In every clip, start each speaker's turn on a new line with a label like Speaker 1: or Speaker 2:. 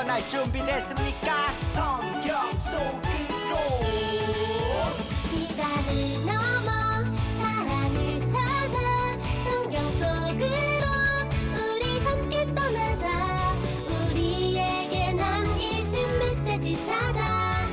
Speaker 1: 떠날 준비됐습니까? 성경 속으로
Speaker 2: 시간을 넘어 사랑을 찾아 성경 속으로 우리 함께 떠나자. 우리에게 남기신 메시지 찾아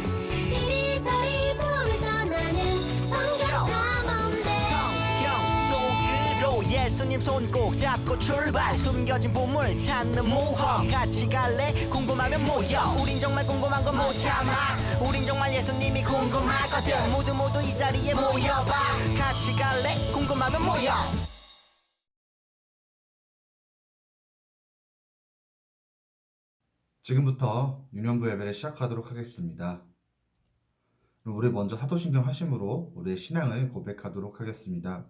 Speaker 2: 이리저리 묻어나는 성경 탐험대.
Speaker 1: 성경 속으로 예수님 손 꼭 잡고 출발. 숨겨진 보물 찾는 모험. 같이 갈래? 궁금하면 모여. 우린 정말 궁금한 건 못 참아. 우린 정말 예수님이 궁금하거든. 모두 이 자리에 모여봐. 같이 갈래? 궁금하면 모여.
Speaker 3: 지금부터 유년부 예배를 시작하도록 하겠습니다. 우리 먼저 사도신경 하심으로 우리의 신앙을 고백하도록 하겠습니다.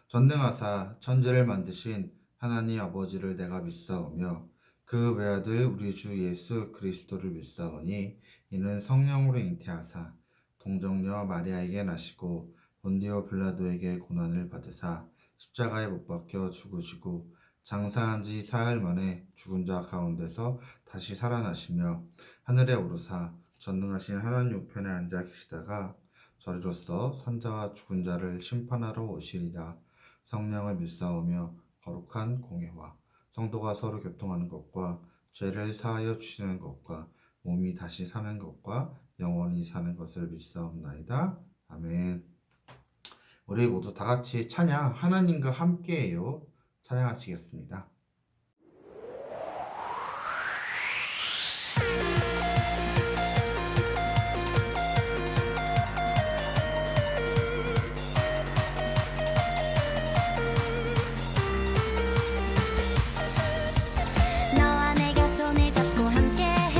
Speaker 3: 전능하사 천지를 만드신 하나님 아버지를 내가 믿사오며 그 외아들 우리 주 예수 그리스도를 믿사오니 이는 성령으로 잉태하사 동정녀 마리아에게 나시고 본디오 빌라도에게 고난을 받으사 십자가에 못 박혀 죽으시고 장사한 지 사흘 만에 죽은 자 가운데서 다시 살아나시며 하늘에 오르사 전능하신 하나님 우편에 앉아 계시다가 저리로서 산자와 죽은 자를 심판하러 오시리라. 성령을 믿사오며 거룩한 공회와 성도가 서로 교통하는 것과 죄를 사하여 주시는 것과 몸이 다시 사는 것과 영원히 사는 것을 믿사옵나이다. 아멘. 우리 모두 다 같이 찬양 하나님과 함께해요. 찬양하시겠습니다.
Speaker 2: 너와 내가 손을 잡고 함께해.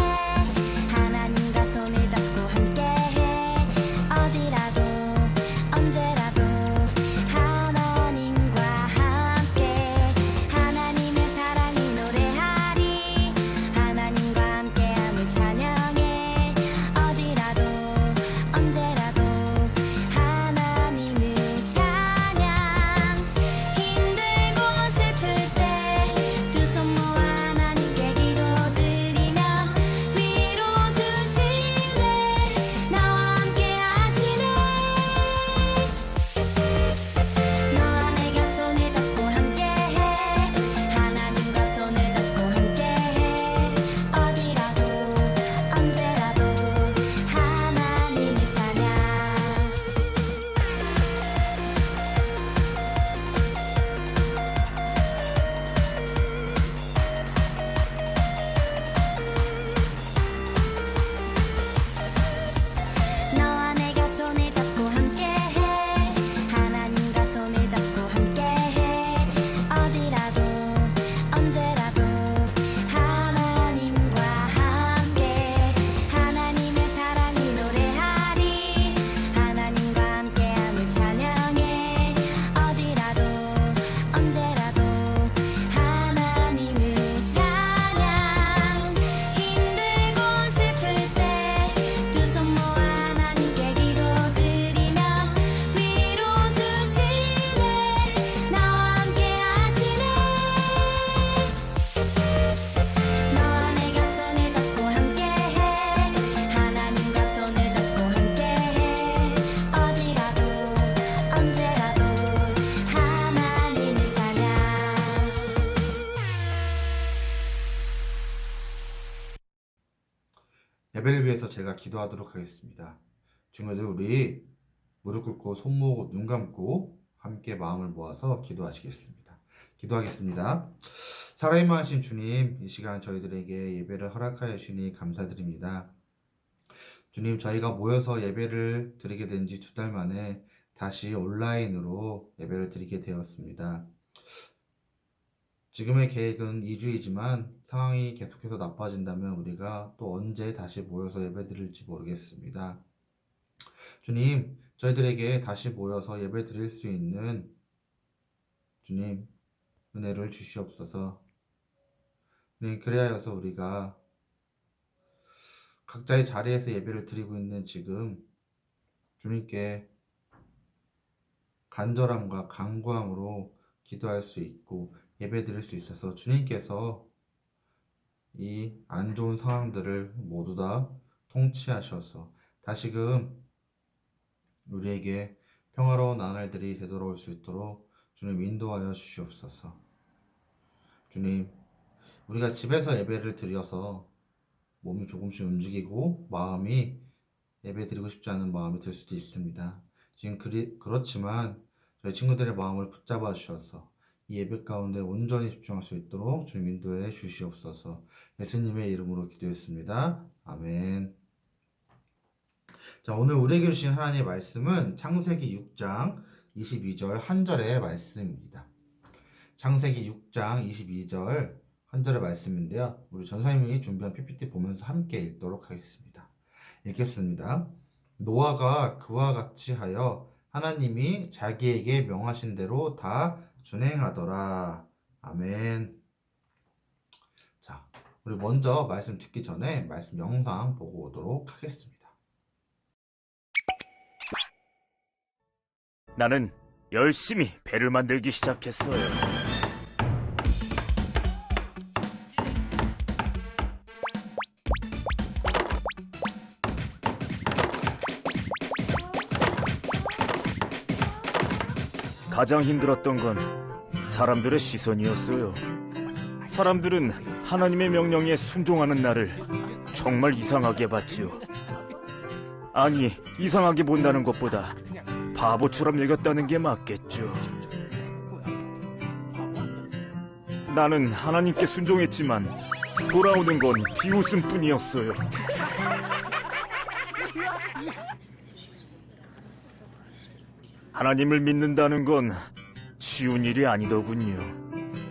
Speaker 2: 하나님과 손을 잡고 함께해. 어디라도 언제라도 하나님과 함께. 하나님의 사랑이 노래하리. 하나님과 함께함을 찬양해. 어디라도 언제라도 하나님을 찬양. 힘들고 슬플 때 두 손 모아 하나님께 기도드리며 위로 주시네. 나와 함께 하시네. 너와 내가 손을 잡고 함께해. 하나님과 손을 잡고 함께해. 어디라도 언제라도 하나님을 찬양. 너와 내가 손을 잡고 함께해. 하나님과 손을 잡고 함께해. 어디라도 언제라도 하나님과 함께. 하나님의 사랑이 노래하리. 하나님과 함께함을 찬양해. 어디라도 언제라도 하나님을 찬양. 힘들고 슬플 때 두 손 모아 하나님께 기도드리며 위로 주시네. 나와 함께 하시네. 너와 내가 손을 잡고 함께해. 하나님과 손을 잡고 함께해. 어디라도 언제라도 하나님을 찬양.
Speaker 3: 예배를 위해서 제가 기도하도록 하겠습니다. 친구들 우리 무릎 꿇고 손 모으고 눈 감고 함께 마음을 모아서 기도하시겠습니다. 기도하겠습니다. 살아있는 주님, 이 시간 저희들에게 예배를 허락하여 주시니 감사드립니다. 주님, 저희가 모여서 예배를 드리게 된 지 2달 만에 다시 온라인으로 예배를 드리게 되었습니다. 지금의 계획은 2주이지만 상황이 계속해서 나빠진다면 우리가 또 언제 다시 모여서 예배드릴지 모르겠습니다. 주님, 저희들에게 다시 모여서 예배 드릴 수 있는 주님, 은혜를 주시옵소서. 주님, 그리하여서 우리가 각자의 자리에서 예배를 드리고 있는 지금 주님께 간절함과 간구함으로 기도할 수 있고 예배 드릴 수 있어서 주님께서 이 안 좋은 상황들을 모두 다 통치하셔서 다시금 우리에게 평화로운 나날들이 되돌아올 수 있도록 주님 인도하여 주시옵소서. 주님, 우리가 집에서 예배를 드려서 몸이 조금씩 움직이고 마음이 예배 드리고 싶지 않은 마음이 들 수도 있습니다. 지금 그렇지만 저희 친구들의 마음을 붙잡아 주셔서 이 예배 가운데 온전히 집중할 수 있도록 주님 인도해 주시옵소서. 예수님의 이름으로 기도했습니다. 아멘. 자, 오늘 우리에게 주신 하나님의 말씀은 창세기 6장 22절 한 절의 말씀입니다. 창세기 6장 22절 한 절의 말씀인데요. 우리 전사님이 준비한 PPT 보면서 함께 읽도록 하겠습니다. 읽겠습니다. 노아가 그와 같이 하여 하나님이 자기에게 명하신 대로 다 준행하더라. 아멘. 자, 우리 먼저 말씀 듣기 전에 말씀 영상 보고 오도록 하겠습니다.
Speaker 4: 나는 열심히 배를 만들기 시작했어요. 가장 힘들었던 건 사람들의 시선이었어요. 사람들은 하나님의 명령에 순종하는 나를 정말 이상하게 봤지요. 아니, 이상하게 본다는 것보다 바보처럼 여겼다는 게 맞겠죠. 나는 하나님께 순종했지만 돌아오는 건 비웃음뿐이었어요. 하나님을 믿는다는 건 쉬운 일이 아니더군요.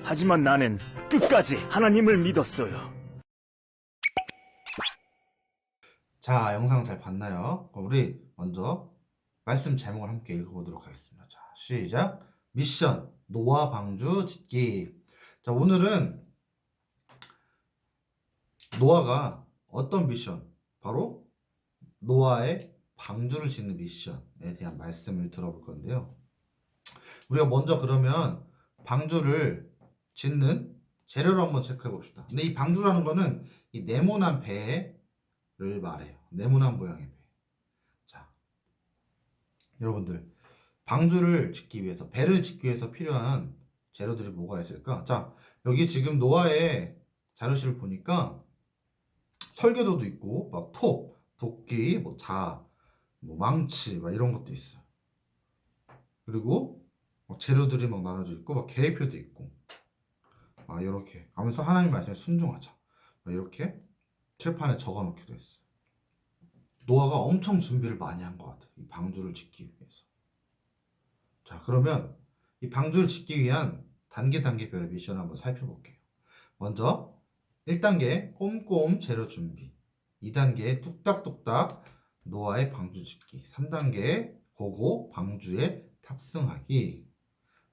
Speaker 4: 하지만 나는 끝까지 하나님을 믿었어요.
Speaker 3: 자, 영상 잘 봤나요? 우리 먼저 말씀 제목을 함께 읽어보도록 하겠습니다. 자, 시작. 미션 노아 방주 짓기. 자, 오늘은 노아가 어떤 미션? 바로 노아의 방주를 짓는 미션에 대한 말씀을 들어볼 건데요. 우리가 먼저 그러면 방주를 짓는 재료를 한번 체크해 봅시다. 근데 이 방주라는 거는 이 네모난 배를 말해요. 네모난 모양의 배. 자, 여러분들 방주를 짓기 위해서, 배를 짓기 위해서 필요한 재료들이 뭐가 있을까? 자, 여기 지금 노아의 자료실을 보니까 설계도도 있고 막 톱, 도끼, 뭐 망치 막 이런 것도 있어요. 그리고 막 재료들이 막 나눠져 있고 막 계획표도 있고 막 이렇게 하면서 하나님 말씀에 순종하자 막 이렇게 칠판에 적어 놓기도 했어요. 노아가 엄청 준비를 많이 한 것 같아요. 이 방주를 짓기 위해서. 자, 그러면 이 방주를 짓기 위한 단계별의 미션을 한번 살펴볼게요. 먼저 1단계 꼼꼼 재료 준비, 2단계 뚝딱뚝딱 노아의 방주 짓기, 3단계 고고 방주에 탑승하기.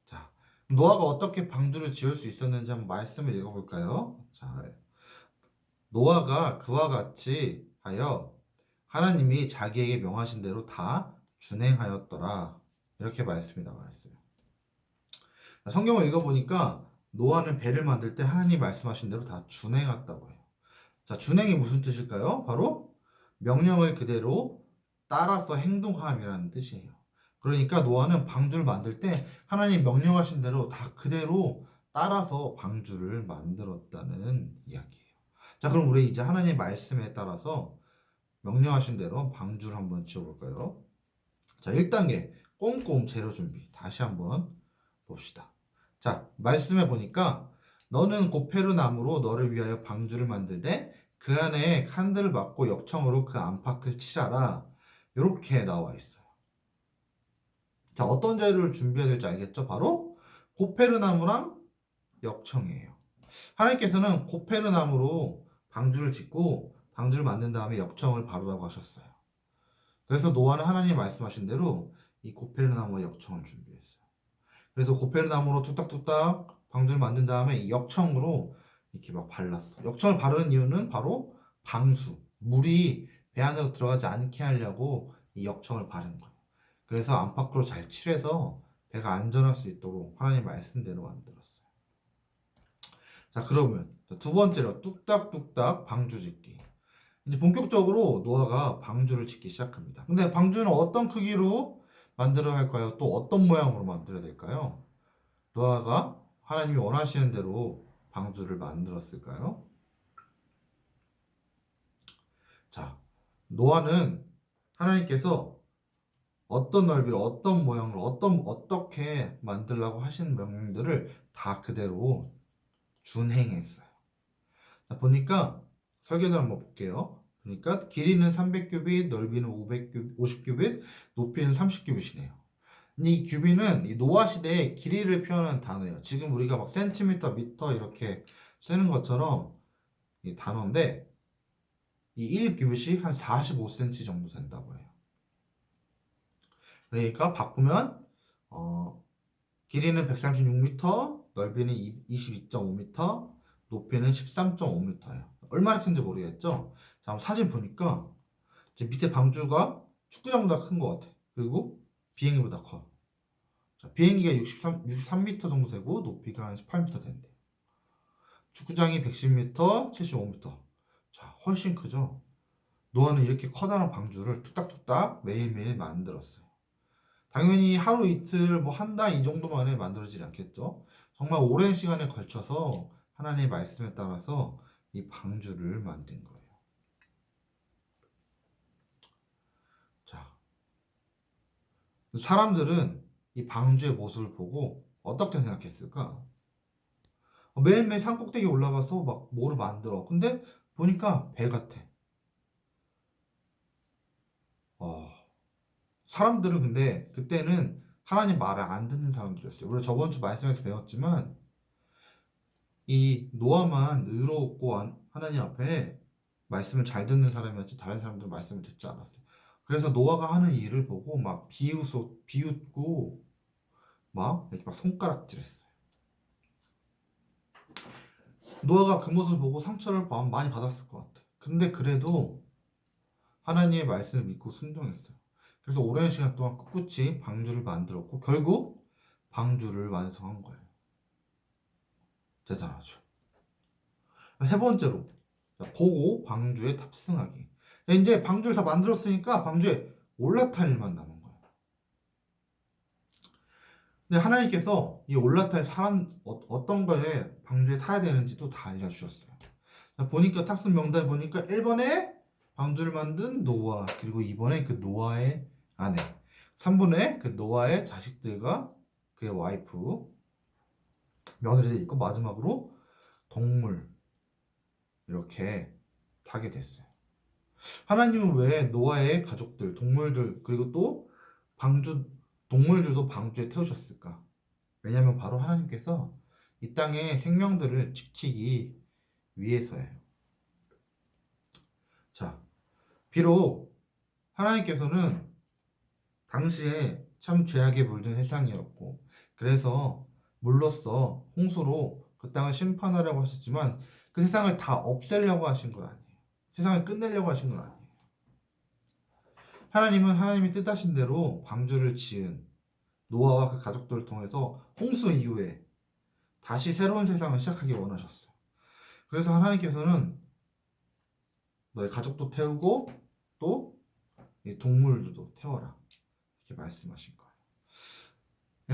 Speaker 3: 자, 노아가 어떻게 방주를 지을 수 있었는지 한번 말씀을 읽어볼까요? 자, 노아가 그와 같이 하여 하나님이 자기에게 명하신 대로 다 준행하였더라. 이렇게 말씀이 나와 있어요. 성경을 읽어보니까 노아는 배를 만들 때 하나님 말씀하신 대로 다 준행했다고 해요. 자, 준행이 무슨 뜻일까요? 바로 명령을 그대로 따라서 행동함이라는 뜻이에요. 그러니까 노아는 방주를 만들 때 하나님 명령하신 대로 다 그대로 따라서 방주를 만들었다는 이야기예요. 자, 그럼 우리 이제 하나님의 말씀에 따라서 명령하신 대로 방주를 한번 지어볼까요? 자, 1단계 꼼꼼 재료 준비. 다시 한번 봅시다. 자, 말씀해 보니까 너는 고페르 나무로 너를 위하여 방주를 만들되 그 안에 칸들을 막고 역청으로 그 안팎을 칠하라. 이렇게 나와 있어요. 자, 어떤 재료를 준비해야 될지 알겠죠? 바로 고페르 나무랑 역청이에요. 하나님께서는 고페르 나무로 방주를 짓고 방주를 만든 다음에 역청을 바르라고 하셨어요. 그래서 노아는 하나님 말씀하신 대로 이 고페르 나무와 역청을 준비했어요. 그래서 고페르 나무로 뚝딱뚝딱 방주를 만든 다음에 이 역청으로 이렇게 막 발랐어. 역청을 바르는 이유는 바로 방수, 물이 배 안으로 들어가지 않게 하려고 이 역청을 바른 거예요. 그래서 안팎으로 잘 칠해서 배가 안전할 수 있도록 하나님 말씀대로 만들었어요. 자, 그러면 자, 두 번째로 뚝딱뚝딱 방주 짓기. 이제 본격적으로 노아가 방주를 짓기 시작합니다. 근데 방주는 어떤 크기로 만들어야 할까요? 또 어떤 모양으로 만들어야 될까요? 노아가 하나님이 원하시는 대로 방주를 만들었을까요? 자, 노아는 하나님께서 어떤 넓이로, 어떤 모양으로, 어떻게 만들라고 하신 명령들을 다 그대로 준행했어요. 자, 보니까 설계도를 한번 볼게요. 그러니까 길이는 300규빗, 넓이는 50규빗, 높이는 30규빗이네요. 이 규빗은 이 노아 시대의 길이를 표현하는 단어예요. 지금 우리가 막 센티미터, 미터 이렇게 쓰는 것처럼 이 단어인데 이 1규빗이 한 45cm 정도 된다고 해요. 그러니까 바꾸면 길이는 136m, 넓이는 22.5m, 높이는 13.5m예요. 얼마나 큰지 모르겠죠? 자, 한번 사진 보니까 이제 밑에 방주가 축구장보다 큰 것 같아. 그리고 비행기보다 커. 자, 비행기가 63m 정도 되고 높이가 한 18m 된대요. 축구장이 110m, 75m. 자, 훨씬 크죠? 노아는 이렇게 커다란 방주를 뚝딱뚝딱 매일매일 만들었어요. 당연히 하루 이틀, 뭐 한 달 이 정도 만에 만들어지지 않겠죠? 정말 오랜 시간에 걸쳐서 하나님의 말씀에 따라서 이 방주를 만든 거예요. 자, 사람들은 이 방주의 모습을 보고 어떻게 생각했을까? 매일매일 산꼭대기에 올라가서 막 뭐를 만들어. 근데 보니까 배 같아. 사람들은 근데 그때는 하나님 말을 안 듣는 사람들이었어요. 우리 저번 주 말씀에서 배웠지만 이 노아만 의롭고 하나님 앞에 말씀을 잘 듣는 사람이었지 다른 사람들은 말씀을 듣지 않았어요. 그래서 노아가 하는 일을 보고 막 비웃고 막 이렇게 막 손가락질했어요. 노아가 그 모습을 보고 상처를 많이 받았을 것 같아. 근데 그래도 하나님의 말씀을 믿고 순종했어요. 그래서 오랜 시간 동안 꿋꿋이 방주를 만들었고 결국 방주를 완성한 거예요. 대단하죠. 세 번째로 보고 방주에 탑승하기. 이제 방주를 다 만들었으니까 방주에 올라탈 일만 남은 거예요. 근데 하나님께서 이 올라탈 사람 어떤 거에 방주에 타야 되는지도 다 알려주셨어요. 보니까 탑승 명단에 보니까 1번에 방주를 만든 노아, 그리고 2번에 그 노아의 아내, 3번에 그 노아의 자식들과 그의 와이프, 며느리들이 있고 마지막으로 동물 이렇게 타게 됐어요. 하나님은 왜 노아의 가족들, 동물들 그리고 또 동물들도 방주에 태우셨을까? 왜냐하면 바로 하나님께서 이 땅의 생명들을 지키기 위해서예요. 자, 비록 하나님께서는 당시에 참 죄악에 물든 세상이었고 그래서 물로써 홍수로 그 땅을 심판하려고 하셨지만 그 세상을 다 없애려고 하신 건 아니에요. 세상을 끝내려고 하신 건 아니에요. 하나님은 하나님이 뜻하신 대로 방주를 지은 노아와 그 가족들을 통해서 홍수 이후에 다시 새로운 세상을 시작하기 원하셨어요. 그래서 하나님께서는 너의 가족도 태우고 또 이 동물들도 태워라 이렇게 말씀하신 거예요.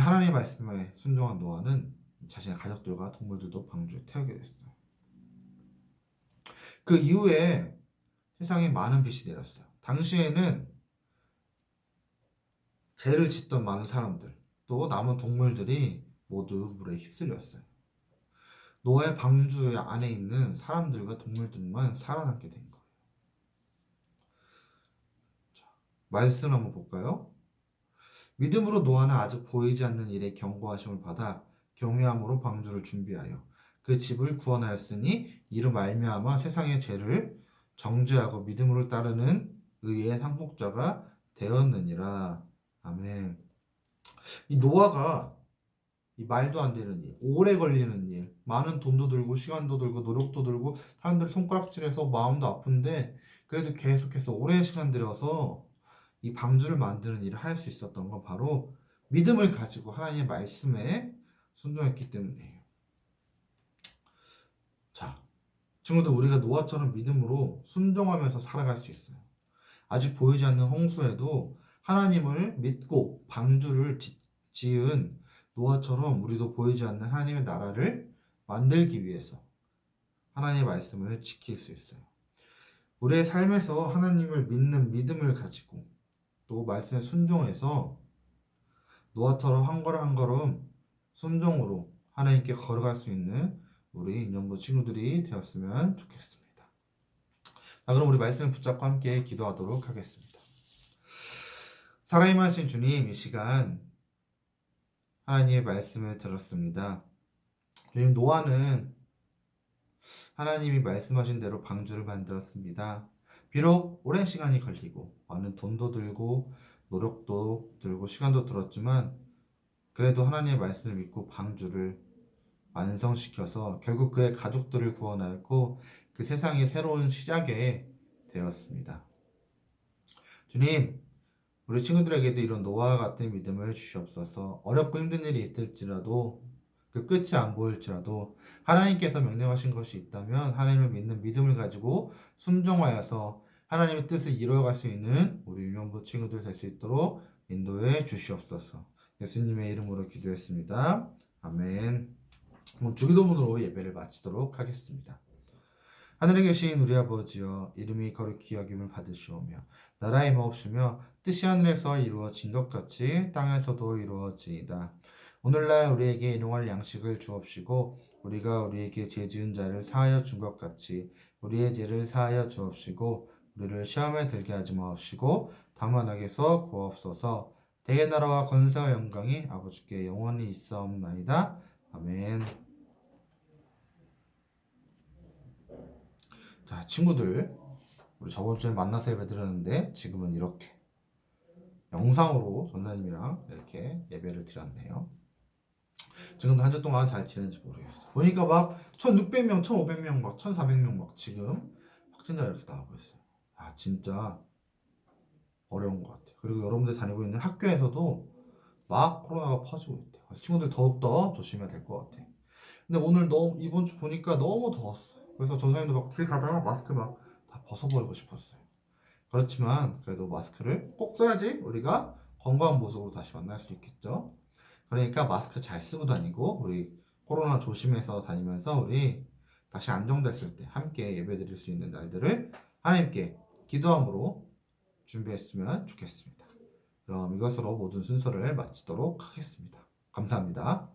Speaker 3: 하나님의 말씀에 순종한 노아는 자신의 가족들과 동물들도 방주에 태우게 됐어요. 그 이후에 세상에 많은 빛이 내렸어요. 당시에는 죄를 짓던 많은 사람들 또 남은 동물들이 모두 물에 휩쓸렸어요. 노아의 방주 안에 있는 사람들과 동물들만 살아남게 된 거예요. 자, 말씀 한번 볼까요? 믿음으로 노아는 아직 보이지 않는 일에 경고하심을 받아 경외함으로 방주를 준비하여 그 집을 구원하였으니 이로 말미암아 세상의 죄를 정죄하고 믿음으로 따르는 의의 상속자가 되었느니라. 아멘. 이 노아가 이 말도 안 되는 일, 오래 걸리는 일, 많은 돈도 들고 시간도 들고 노력도 들고 사람들이 손가락질해서 마음도 아픈데 그래도 계속해서 오랜 시간 들여서 이 방주를 만드는 일을 할 수 있었던 건 바로 믿음을 가지고 하나님의 말씀에 순종했기 때문이에요. 자, 친구들, 우리가 노아처럼 믿음으로 순종하면서 살아갈 수 있어요. 아직 보이지 않는 홍수에도 하나님을 믿고 방주를 지은 노아처럼 우리도 보이지 않는 하나님의 나라를 만들기 위해서 하나님의 말씀을 지킬 수 있어요. 우리의 삶에서 하나님을 믿는 믿음을 가지고 또 말씀에 순종해서 노아처럼 한 걸음 한 걸음 순종으로 하나님께 걸어갈 수 있는 우리 인연부 친구들이 되었으면 좋겠습니다. 자, 그럼 우리 말씀을 붙잡고 함께 기도하도록 하겠습니다. 살아임하신 주님, 이 시간 하나님의 말씀을 들었습니다. 주님, 노아는 하나님이 말씀하신 대로 방주를 만들었습니다. 비록 오랜 시간이 걸리고 많은 돈도 들고 노력도 들고 시간도 들었지만 그래도 하나님의 말씀을 믿고 방주를 완성시켜서 결국 그의 가족들을 구원하였고 그 세상의 새로운 시작에 되었습니다. 주님, 우리 친구들에게도 이런 노아와 같은 믿음을 주시옵소서. 어렵고 힘든 일이 있을지라도 그 끝이 안 보일지라도 하나님께서 명령하신 것이 있다면 하나님을 믿는 믿음을 가지고 순종하여서 하나님의 뜻을 이루어갈 수 있는 우리 유년부 친구들 될 수 있도록 인도해 주시옵소서. 예수님의 이름으로 기도했습니다. 아멘. 주기도문으로 예배를 마치도록 하겠습니다. 하늘에 계신 우리 아버지여, 이름이 거룩히 여김을 받으시오며 나라의 마옵시며 뜻이 하늘에서 이루어진 것 같이 땅에서도 이루어지이다. 오늘날 우리에게 일용할 양식을 주옵시고 우리가 우리에게 죄 지은 자를 사하여 준 것 같이 우리의 죄를 사하여 주옵시고 우리를 시험에 들게 하지 마옵시고 다만 악에서 구하옵소서. 대개 나라와 권세와 영광이 아버지께 영원히 있사옵나이다. 아멘. 자, 친구들, 우리 저번 주에 만나서 예배 드렸는데 지금은 이렇게 영상으로 전사님이랑 이렇게 예배를 드렸네요. 지금도 한 주 동안 잘 지냈는지 모르겠어요. 보니까 막 1600명, 1500명, 막 1400명 막 지금 확진자 이렇게 나오고 있어요. 아, 진짜 어려운 것 같아요. 그리고 여러분들 다니고 있는 학교에서도 막 코로나가 퍼지고 있대요. 그래서 친구들 더욱더 조심해야 될 것 같아요. 근데 오늘 이번 주 보니까 너무 더웠어요. 그래서 전사님도 막 길 가다가 마스크 막 다 벗어버리고 싶었어요. 그렇지만 그래도 마스크를 꼭 써야지 우리가 건강한 모습으로 다시 만날 수 있겠죠. 그러니까 마스크 잘 쓰고 다니고 우리 코로나 조심해서 다니면서 우리 다시 안정됐을 때 함께 예배 드릴 수 있는 날들을 하나님께 기도함으로 준비했으면 좋겠습니다. 그럼 이것으로 모든 순서를 마치도록 하겠습니다. 감사합니다.